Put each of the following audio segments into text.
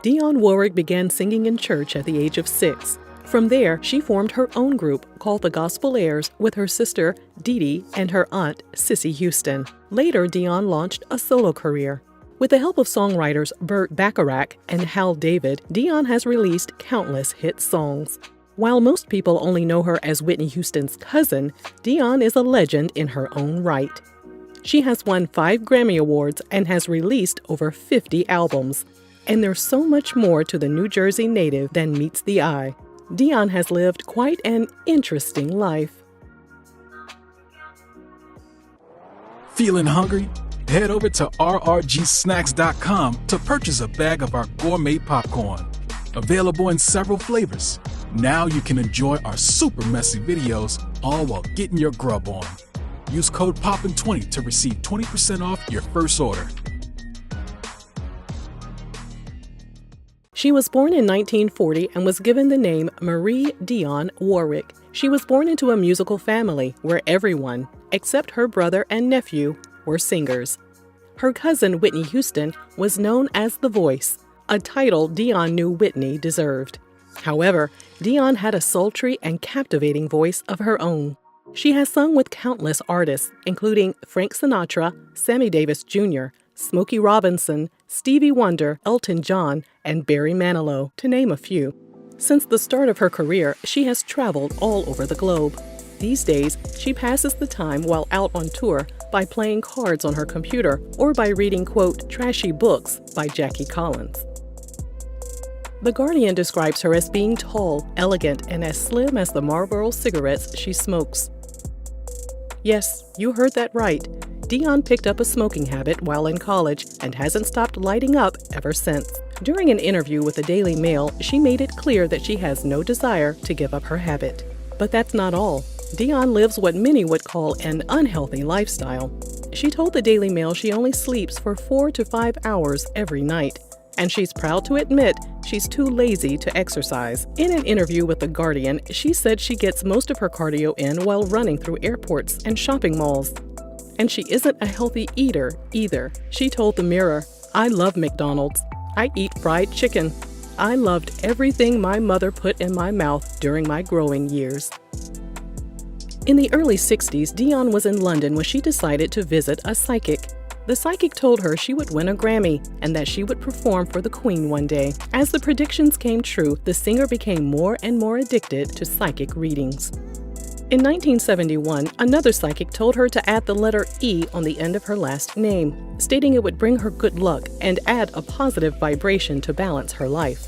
Dionne Warwick began singing in church at the age of 6. From there, she formed her own group called the Gospel Airs with her sister, Dee Dee, and her aunt, Whitney Houston. Later, Dionne launched a solo career. With the help of songwriters Burt Bacharach and Hal David, Dionne has released countless hit songs. While most people only know her as Whitney Houston's cousin, Dionne is a legend in her own right. She has won 5 Grammy Awards and has released over 50 albums. And there's so much more to the New Jersey native than meets the eye. Dionne has lived quite an interesting life. Feeling hungry? Head over to rrgsnacks.com to purchase a bag of our gourmet popcorn. Available in several flavors. Now you can enjoy our super messy videos all while getting your grub on. Use code POPPIN20 to receive 20% off your first order. She was born in 1940 and was given the name Marie Dionne Warwick. She was born into a musical family where everyone, except her brother and nephew, were singers. Her cousin Whitney Houston was known as The Voice, a title Dionne knew Whitney deserved. However, Dionne had a sultry and captivating voice of her own. She has sung with countless artists, including Frank Sinatra, Sammy Davis Jr., Smokey Robinson, Stevie Wonder, Elton John, and Barry Manilow, to name a few. Since the start of her career, she has traveled all over the globe. These days, she passes the time while out on tour by playing cards on her computer or by reading, quote, trashy books by Jackie Collins. The Guardian describes her as being tall, elegant, and as slim as the Marlboro cigarettes she smokes. Yes, you heard that right. Dionne picked up a smoking habit while in college and hasn't stopped lighting up ever since. During an interview with the Daily Mail, she made it clear that she has no desire to give up her habit. But that's not all. Dionne lives what many would call an unhealthy lifestyle. She told the Daily Mail she only sleeps for 4 to 5 hours every night, and she's proud to admit she's too lazy to exercise. In an interview with The Guardian, she said she gets most of her cardio in while running through airports and shopping malls. And she isn't a healthy eater either. She told The Mirror, "I love McDonald's. I eat fried chicken. I loved everything my mother put in my mouth during my growing years." In the early 60s, Dionne was in London when she decided to visit a psychic. The psychic told her she would win a Grammy and that she would perform for the Queen one day. As the predictions came true, the singer became more and more addicted to psychic readings. In 1971, another psychic told her to add the letter E on the end of her last name, stating it would bring her good luck and add a positive vibration to balance her life.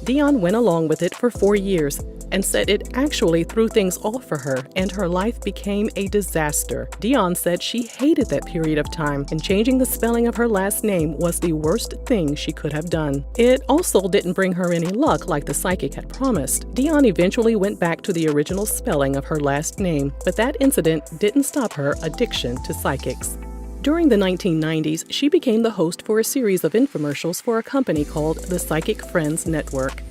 Dionne went along with it for 4 years and said it actually threw things off for her and her life became a disaster. Dionne said she hated that period of time and changing the spelling of her last name was the worst thing she could have done. It also didn't bring her any luck like the psychic had promised. Dionne eventually went back to the original spelling of her last name, but that incident didn't stop her addiction to psychics. During the 1990s, she became the host for a series of infomercials for a company called the Psychic Friends Network.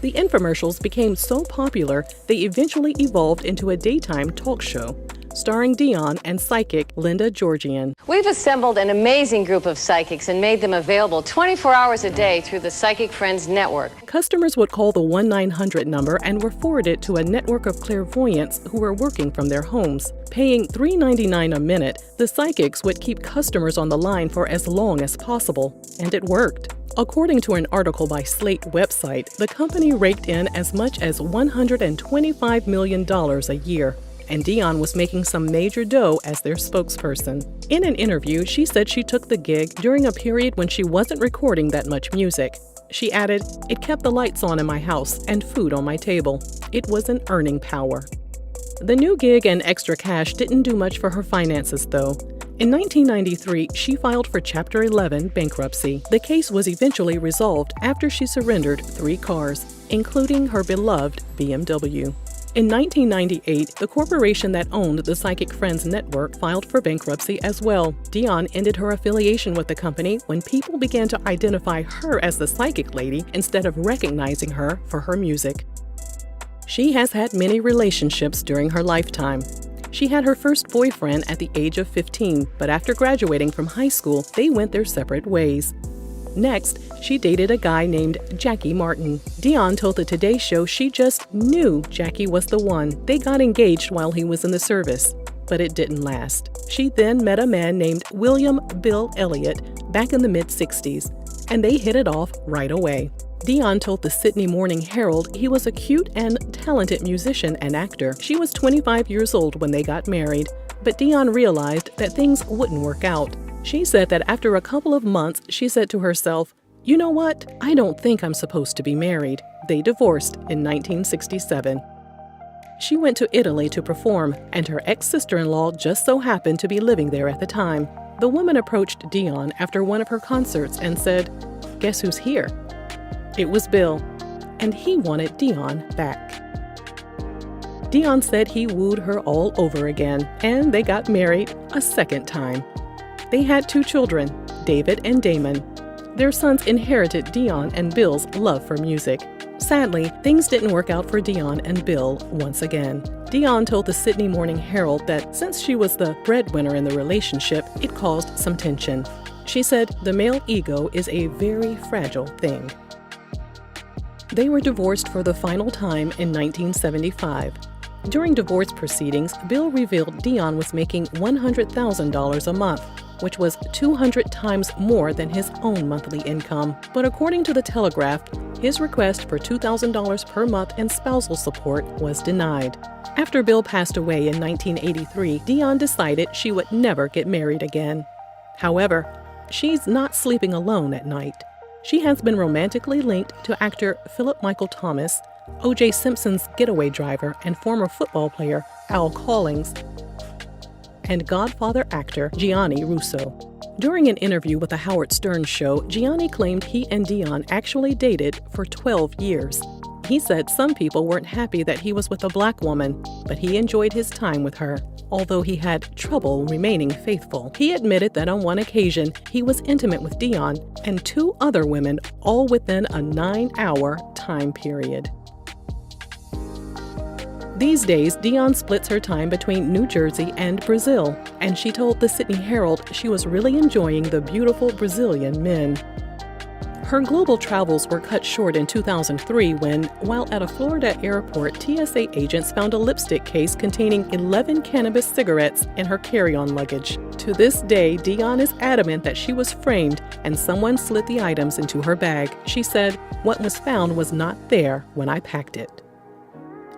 The infomercials became so popular, they eventually evolved into a daytime talk show, starring Dionne and psychic Linda Georgian. We've assembled an amazing group of psychics and made them available 24 hours a day through the Psychic Friends Network. Customers would call the 1-900 number and were forwarded to a network of clairvoyants who were working from their homes. Paying $3.99 a minute, the psychics would keep customers on the line for as long as possible, and it worked. According to an article by Slate website, the company raked in as much as $125 million a year, and Dionne was making some major dough as their spokesperson. In an interview, she said she took the gig during a period when she wasn't recording that much music. She added, "It kept the lights on in my house and food on my table. It was an earning power." The new gig and extra cash didn't do much for her finances, though. In 1993, she filed for Chapter 11 bankruptcy. The case was eventually resolved after she surrendered 3 cars, including her beloved BMW. In 1998, the corporation that owned the Psychic Friends Network filed for bankruptcy as well. Dionne ended her affiliation with the company when people began to identify her as the psychic lady instead of recognizing her for her music. She has had many relationships during her lifetime. She had her first boyfriend at the age of 15, but after graduating from high school, they went their separate ways. Next, she dated a guy named Jackie Martin. Dionne told the Today Show she just knew Jackie was the one. They got engaged while he was in the service, but it didn't last. She then met a man named William Bill Elliott back in the mid-60s, and they hit it off right away. Dionne told the Sydney Morning Herald he was a cute and talented musician and actor. She was 25 years old when they got married, but Dionne realized that things wouldn't work out. She said that after a couple of months, she said to herself, "You know what? I don't think I'm supposed to be married." They divorced in 1967. She went to Italy to perform, and her ex-sister-in-law just so happened to be living there at the time. The woman approached Dionne after one of her concerts and said, "Guess who's here?" It was Bill, and he wanted Dionne back. Dionne said he wooed her all over again, and they got married a second time. They had 2 children, David and Damon. Their sons inherited Dionne and Bill's love for music. Sadly, things didn't work out for Dionne and Bill once again. Dionne told the Sydney Morning Herald that since she was the breadwinner in the relationship, it caused some tension. She said the male ego is a very fragile thing. They were divorced for the final time in 1975. During divorce proceedings, Bill revealed Dionne was making $100,000 a month, which was 200 times more than his own monthly income. But according to the Telegraph, his request for $2,000 per month in spousal support was denied. After Bill passed away in 1983, Dionne decided she would never get married again. However, she's not sleeping alone at night. She has been romantically linked to actor Philip Michael Thomas, O.J. Simpson's getaway driver and former football player Al Collins, and Godfather actor Gianni Russo. During an interview with the Howard Stern show, Gianni claimed he and Dionne actually dated for 12 years. He said some people weren't happy that he was with a black woman, but he enjoyed his time with her, although he had trouble remaining faithful. He admitted that on one occasion, he was intimate with Dionne and 2 other women, all within a 9-hour time period. These days, Dionne splits her time between New Jersey and Brazil, and she told the Sydney Herald she was really enjoying the beautiful Brazilian men. Her global travels were cut short in 2003 when, while at a Florida airport, TSA agents found a lipstick case containing 11 cannabis cigarettes in her carry-on luggage. To this day, Dionne is adamant that she was framed and someone slid the items into her bag. She said, "What was found was not there when I packed it."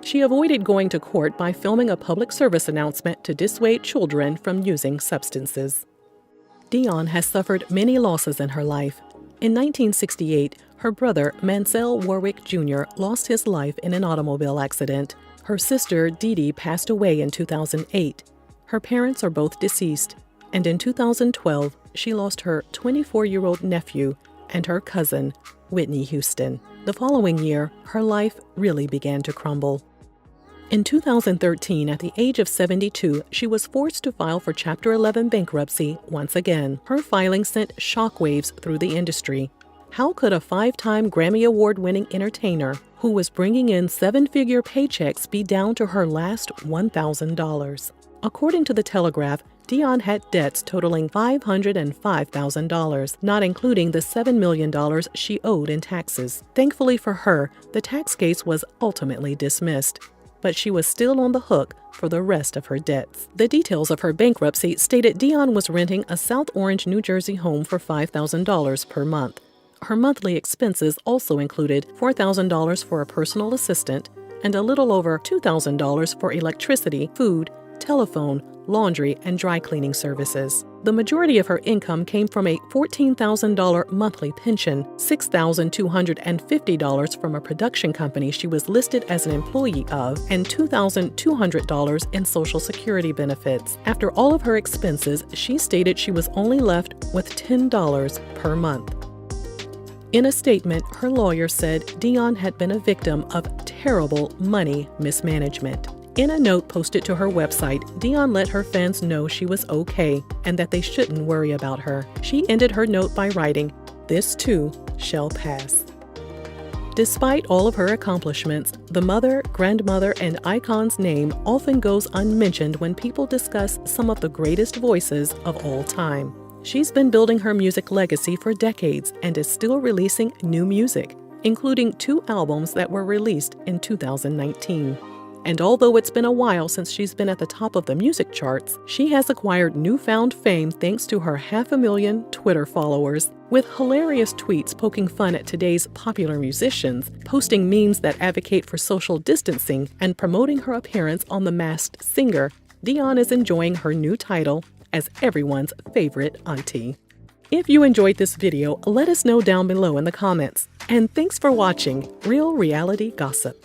She avoided going to court by filming a public service announcement to dissuade children from using substances. Dionne has suffered many losses in her life. In 1968, her brother, Mansell Warwick Jr., lost his life in an automobile accident. Her sister, Dee Dee, passed away in 2008. Her parents are both deceased. And in 2012, she lost her 24-year-old nephew and her cousin, Whitney Houston. The following year, her life really began to crumble. In 2013, at the age of 72, she was forced to file for Chapter 11 bankruptcy once again. Her filing sent shockwaves through the industry. How could a 5-time Grammy Award-winning entertainer who was bringing in 7-figure paychecks be down to her last $1,000? According to the Telegraph, Dionne had debts totaling $505,000, not including the $7 million she owed in taxes. Thankfully for her, the tax case was ultimately dismissed, but she was still on the hook for the rest of her debts. The details of her bankruptcy stated Dionne was renting a South Orange, New Jersey home for $5,000 per month. Her monthly expenses also included $4,000 for a personal assistant and a little over $2,000 for electricity, food, telephone, laundry, and dry cleaning services. The majority of her income came from a $14,000 monthly pension, $6,250 from a production company she was listed as an employee of, and $2,200 in Social Security benefits. After all of her expenses, she stated she was only left with $10 per month. In a statement, her lawyer said Dionne had been a victim of terrible money mismanagement. In a note posted to her website, Dionne let her fans know she was okay and that they shouldn't worry about her. She ended her note by writing, "This too shall pass." Despite all of her accomplishments, the mother, grandmother, and icon's name often goes unmentioned when people discuss some of the greatest voices of all time. She's been building her music legacy for decades and is still releasing new music, including 2 albums that were released in 2019. And although it's been a while since she's been at the top of the music charts, she has acquired newfound fame thanks to her 500,000 Twitter followers, with hilarious tweets poking fun at today's popular musicians, posting memes that advocate for social distancing, and promoting her appearance on The Masked Singer. Dionne is enjoying her new title as everyone's favorite auntie. If you enjoyed this video, let us know down below in the comments. And thanks for watching Real Reality Gossip.